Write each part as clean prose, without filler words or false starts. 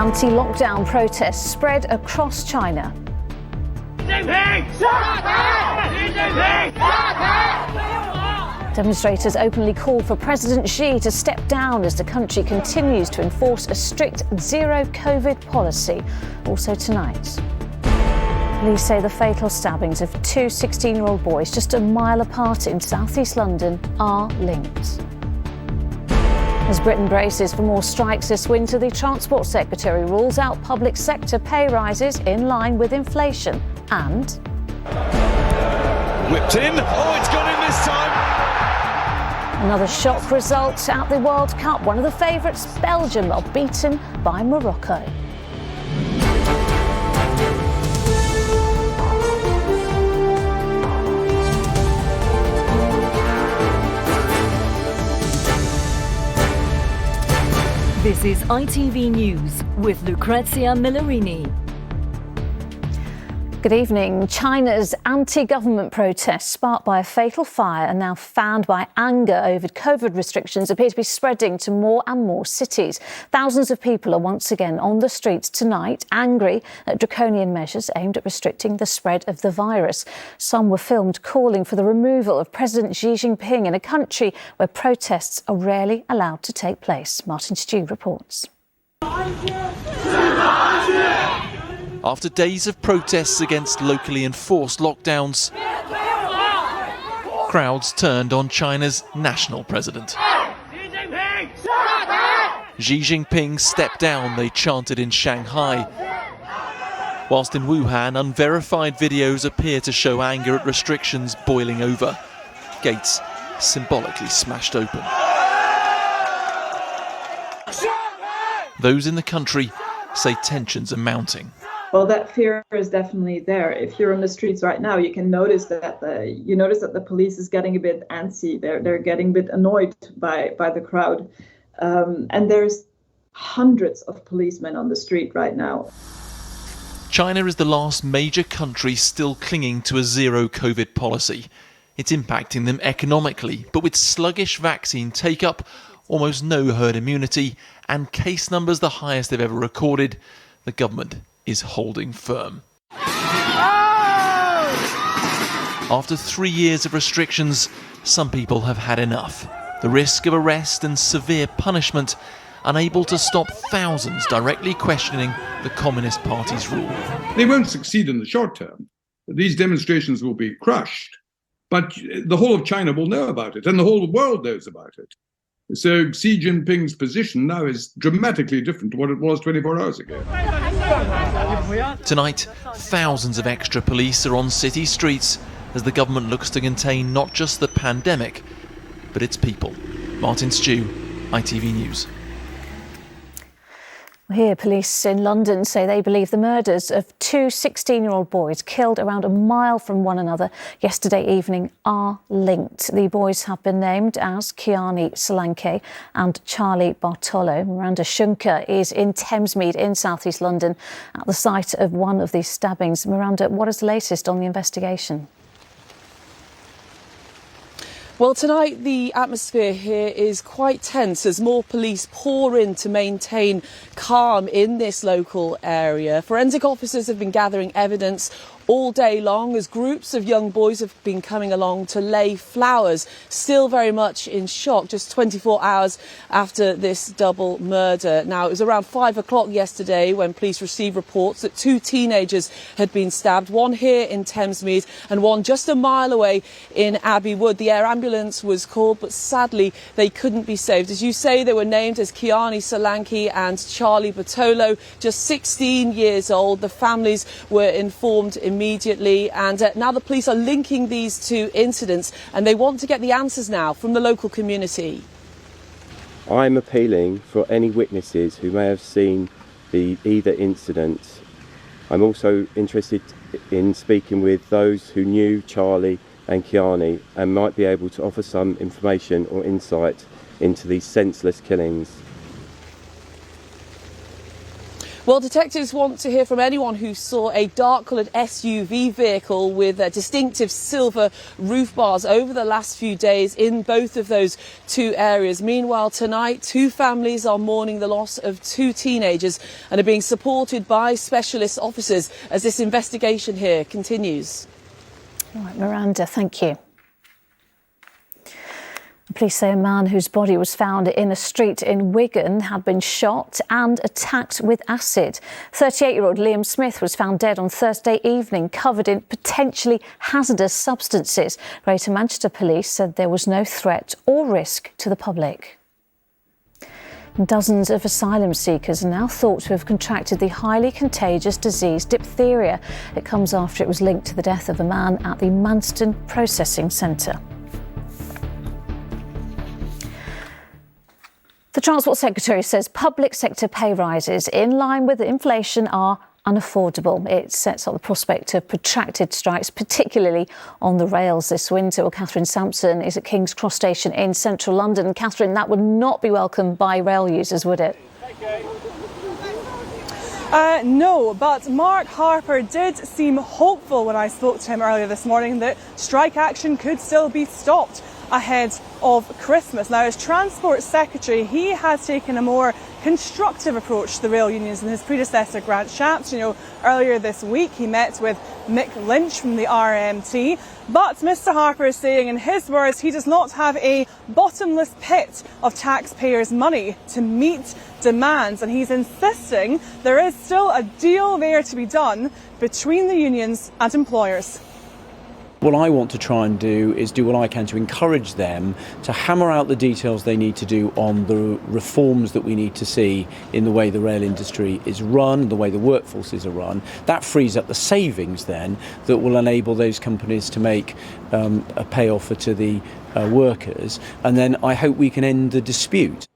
Anti-lockdown protests spread across China. Demonstrators openly called for President Xi to step down as the country continues to enforce a strict zero-COVID policy. Also tonight. Police say the fatal stabbings of two 16-year-old boys just a mile apart in southeast London are linked. As Britain braces for more strikes this winter, the Transport Secretary rules out public sector pay rises in line with inflation and... Whipped in. Oh, it's gone in this time. Another shock result at the World Cup. One of the favourites, Belgium, are beaten by Morocco. This is ITV News with Lucrezia Millarini. Good evening. China's anti-government protests sparked by a fatal fire and now fanned by anger over COVID restrictions appear to be spreading to more and more cities. Thousands of people are once again on the streets tonight, angry at draconian measures aimed at restricting the spread of the virus. Some were filmed calling for the removal of President Xi Jinping in a country where protests are rarely allowed to take place. Martin Stew reports. After days of protests against locally enforced lockdowns, crowds turned on China's national president. Xi Jinping stepped down, they chanted in Shanghai. Whilst in Wuhan, unverified videos appear to show anger at restrictions boiling over. Gates symbolically smashed open. Those in the country say tensions are mounting. Well, that fear is definitely there. If you're on the streets right now, you can notice that the police is getting a bit antsy. They're getting a bit annoyed by the crowd, and there's hundreds of policemen on the street right now. China is the last major country still clinging to a zero-COVID policy. It's impacting them economically, but with sluggish vaccine take-up, almost no herd immunity, and case numbers the highest they've ever recorded, the government is holding firm. After 3 years of restrictions, some people have had enough. The risk of arrest and severe punishment, unable to stop thousands directly questioning the Communist Party's rule. They won't succeed in the short term. These demonstrations will be crushed, but the whole of China will know about it, and the whole world knows about it. So Xi Jinping's position now is dramatically different to what it was 24 hours ago. Tonight, thousands of extra police are on city streets as the government looks to contain not just the pandemic, but its people. Martin Stew, ITV News. Here, police in London say they believe the murders of two 16-year-old boys killed around a mile from one another yesterday evening are linked. The boys have been named as Kiani Solanke and Charlie Bartolo. Miranda Shunker is in Thamesmead in southeast London at the site of one of these stabbings. Miranda, what is the latest on the investigation? Well, tonight the atmosphere here is quite tense as more police pour in to maintain calm in this local area. Forensic officers have been gathering evidence all day long as groups of young boys have been coming along to lay flowers, still very much in shock just 24 hours after this double murder. Now, it was around 5 o'clock yesterday when police received reports that two teenagers had been stabbed, one here in Thamesmead and one just a mile away in Abbey Wood. The air ambulance was called, but sadly they couldn't be saved. As you say, they were named as Kiani Solanke and Charlie Bartolo, just 16 years old. The families were informed immediately, and now the police are linking these two incidents, and they want to get the answers now from the local community. I'm appealing for any witnesses who may have seen either incident. I'm also interested in speaking with those who knew Charlie and Kiani and might be able to offer some information or insight into these senseless killings. Well, detectives want to hear from anyone who saw a dark-coloured SUV vehicle with distinctive silver roof bars over the last few days in both of those two areas. Meanwhile, tonight, two families are mourning the loss of two teenagers and are being supported by specialist officers as this investigation here continues. All right, Miranda, thank you. Police say a man whose body was found in a street in Wigan had been shot and attacked with acid. 38-year-old Liam Smith was found dead on Thursday evening, covered in potentially hazardous substances. Greater Manchester Police said there was no threat or risk to the public. Dozens of asylum seekers are now thought to have contracted the highly contagious disease diphtheria. It comes after it was linked to the death of a man at the Manston Processing Centre. The Transport Secretary says public sector pay rises in line with inflation are unaffordable. It sets up the prospect of protracted strikes, particularly on the rails this winter. Well, Catherine Sampson is at King's Cross Station in central London. Catherine, that would not be welcomed by rail users, would it? No, but Mark Harper did seem hopeful when I spoke to him earlier this morning that strike action could still be stopped ahead of Christmas. Now, as Transport Secretary, he has taken a more constructive approach to the rail unions than his predecessor, Grant Shapps. You know, earlier this week he met with Mick Lynch from the RMT. But Mr Harper is saying, in his words, he does not have a bottomless pit of taxpayers' money to meet demands, and he's insisting there is still a deal there to be done between the unions and employers. What I want to try and do is do what I can to encourage them to hammer out the details they need to do on the reforms that we need to see in the way the rail industry is run, the way the workforces are run. That frees up the savings then that will enable those companies to make a pay offer to the workers, and then I hope we can end the dispute.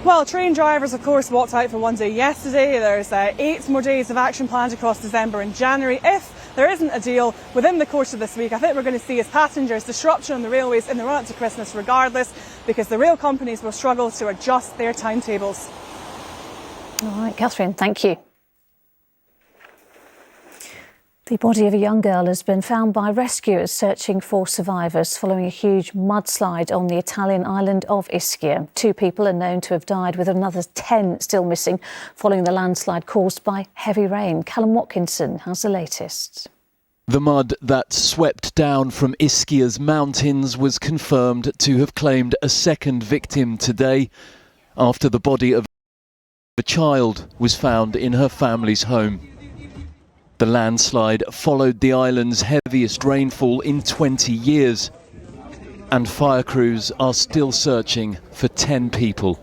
Well, train drivers, of course, walked out for one day yesterday. There's 8 more days of action planned across December and January. If there isn't a deal within the course of this week, I think we're going to see as passengers disruption on the railways in the run-up to Christmas regardless, because the rail companies will struggle to adjust their timetables. All right, Catherine, thank you. The body of a young girl has been found by rescuers searching for survivors following a huge mudslide on the Italian island of Ischia. 2 people are known to have died, with another 10 still missing following the landslide caused by heavy rain. Callum Watkinson has the latest. The mud that swept down from Ischia's mountains was confirmed to have claimed a second victim today after the body of a child was found in her family's home. The landslide followed the island's heaviest rainfall in 20 years, and fire crews are still searching for 10 people.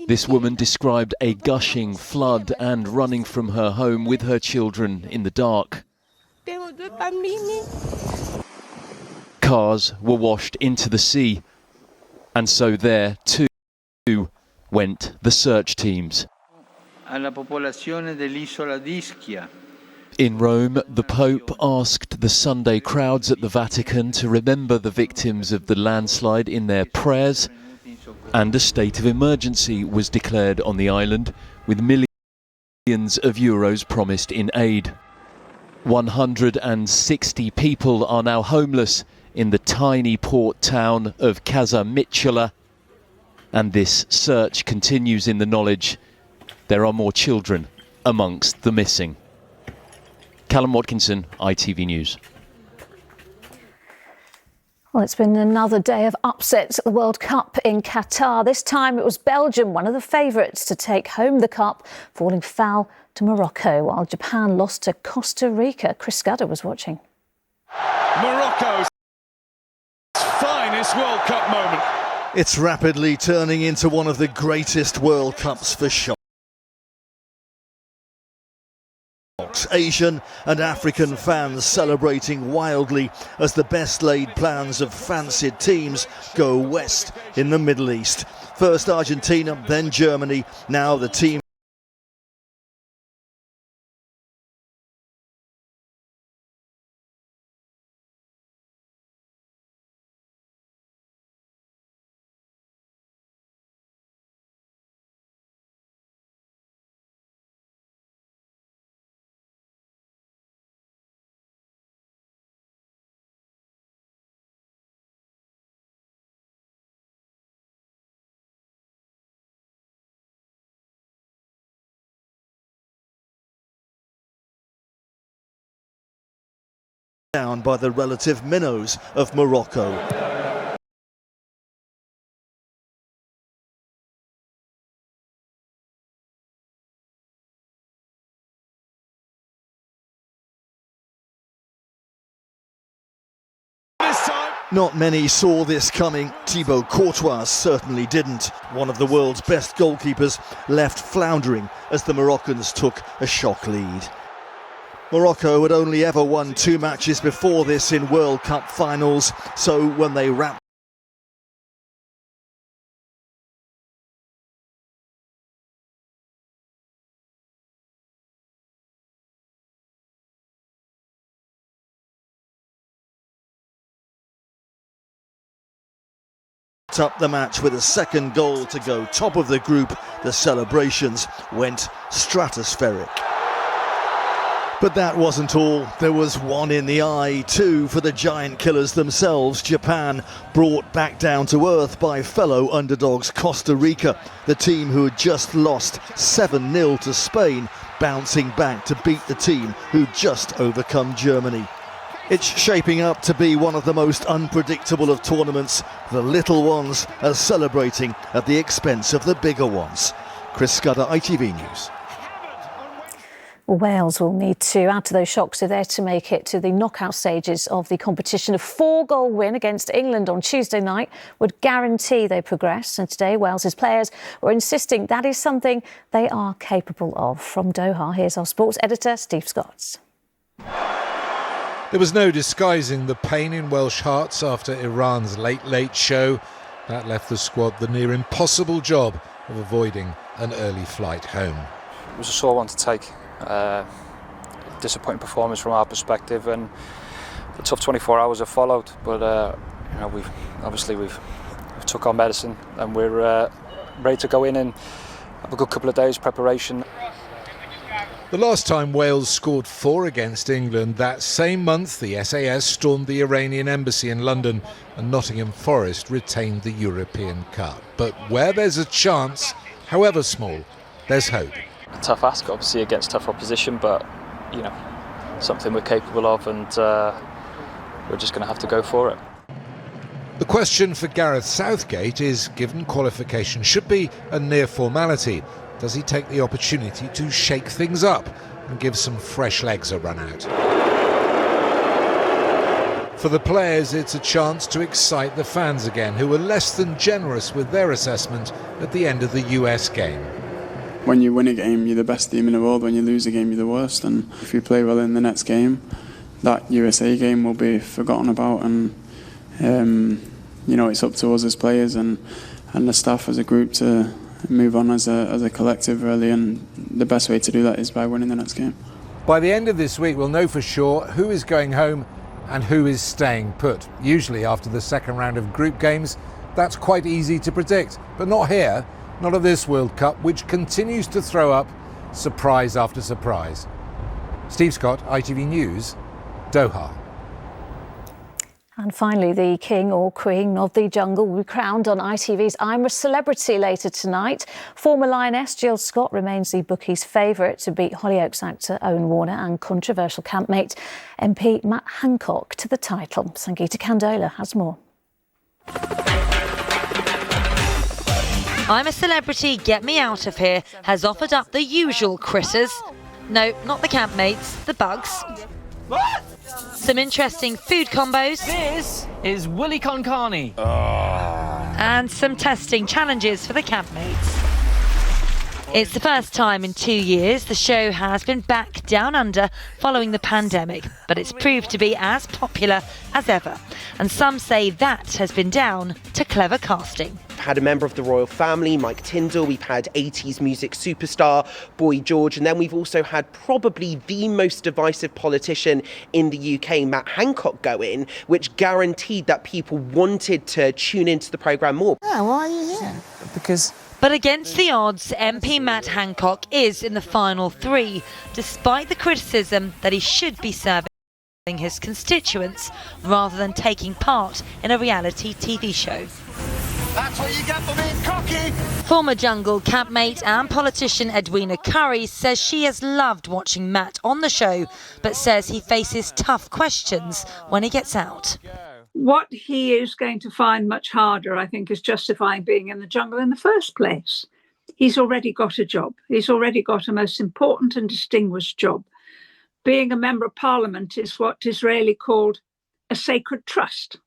This woman described a gushing flood and running from her home with her children in the dark. Cars were washed into the sea, and so there too went the search teams. In Rome, the Pope asked the Sunday crowds at the Vatican to remember the victims of the landslide in their prayers, and a state of emergency was declared on the island, with millions of euros promised in aid. 160 people are now homeless in the tiny port town of Casamicciola, and this search continues in the knowledge there are more children amongst the missing. Callum Watkinson, ITV News. Well, it's been another day of upsets at the World Cup in Qatar. This time it was Belgium, one of the favourites to take home the cup, falling foul to Morocco, while Japan lost to Costa Rica. Chris Scudder was watching. Morocco's finest World Cup moment. It's rapidly turning into one of the greatest World Cups for sure. Asian and African fans celebrating wildly as the best laid plans of fancied teams go west in the Middle East. First Argentina, then Germany, now the team down by the relative minnows of Morocco. Not many saw this coming. Thibaut Courtois certainly didn't. One of the world's best goalkeepers left floundering as the Moroccans took a shock lead. Morocco had only ever won 2 matches before this in World Cup finals, so when they wrapped up the match with a second goal to go top of the group, the celebrations went stratospheric. But that wasn't all. There was one in the eye too for the giant killers themselves. Japan, brought back down to earth by fellow underdogs Costa Rica, the team who had just lost 7-0 to Spain, bouncing back to beat the team who'd just overcome Germany. It's shaping up to be one of the most unpredictable of tournaments. The little ones are celebrating at the expense of the bigger ones. Chris Scudder, ITV News. Wales will need to add to those shocks if they're to make it to the knockout stages of the competition. A 4-goal win against England on Tuesday night would guarantee they progress. And today, Wales's players were insisting that is something they are capable of. From Doha, here's our sports editor, Steve Scott. There was no disguising the pain in Welsh hearts after Iran's late show. That left the squad the near impossible job of avoiding an early flight home. It was a sore one to take. Disappointing performance from our perspective, and the tough 24 hours have followed. But we've took our medicine, and we're ready to go in and have a good couple of days preparation. The last time Wales scored 4 against England, that same month the SAS stormed the Iranian embassy in London and Nottingham Forest retained the European Cup. But where there's a chance, however small, there's hope. A tough ask, obviously, against tough opposition, but, something we're capable of, and we're just going to have to go for it. The question for Gareth Southgate is, given qualification should be a near formality, does he take the opportunity to shake things up and give some fresh legs a run out? For the players, it's a chance to excite the fans again, who were less than generous with their assessment at the end of the US game. When you win a game, you're the best team in the world. When you lose a game, you're the worst. And if you play well in the next game, that USA game will be forgotten about. And, it's up to us as players and the staff as a group to move on as a collective, really, and the best way to do that is by winning the next game. By the end of this week, we'll know for sure who is going home and who is staying put. Usually after the second round of group games, that's quite easy to predict, but not here, not at this World Cup, which continues to throw up surprise after surprise. Steve Scott, ITV News, Doha. And finally, the king or queen of the jungle will be crowned on ITV's I'm a Celebrity later tonight. Former Lioness Jill Scott remains the bookies' favourite to beat Hollyoaks actor Owen Warner and controversial campmate MP Matt Hancock to the title. Sangeeta Kandola has more. I'm a Celebrity, Get Me Out of Here has offered up the usual critters. No, not the campmates, the bugs. What? Some interesting food combos. This is Willy Con Carne. And some testing challenges for the campmates. It's the first time in 2 years the show has been back down under following the pandemic, but it's proved to be as popular as ever. And some say that has been down to clever casting. We've had a member of the royal family, Mike Tindall, we've had 80s music superstar Boy George, and then we've also had probably the most divisive politician in the UK, Matt Hancock, go in, which guaranteed that people wanted to tune into the programme more. Yeah, why are you here? Because... But against the odds, MP Matt Hancock is in the final 3, despite the criticism that he should be serving his constituents rather than taking part in a reality TV show. That's what you get for being cocky. Former Jungle campmate and politician Edwina Curry says she has loved watching Matt on the show, but says he faces tough questions when he gets out. What he is going to find much harder, I think, is justifying being in the jungle in the first place. He's already got a job. He's already got a most important and distinguished job. Being a member of parliament is what Disraeli called a sacred trust.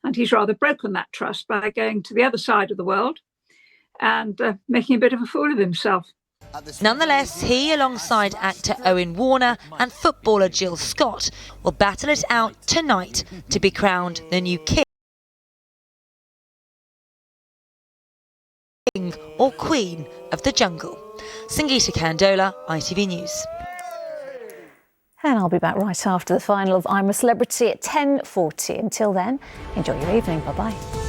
And he's rather broken that trust by going to the other side of the world and making a bit of a fool of himself. Nonetheless, he, alongside actor Owen Warner and footballer Jill Scott, will battle it out tonight to be crowned the new king or queen of the jungle. Sangeeta Kandola, ITV News. And I'll be back right after the final of I'm a Celebrity at 10:40. Until then, enjoy your evening. Bye-bye.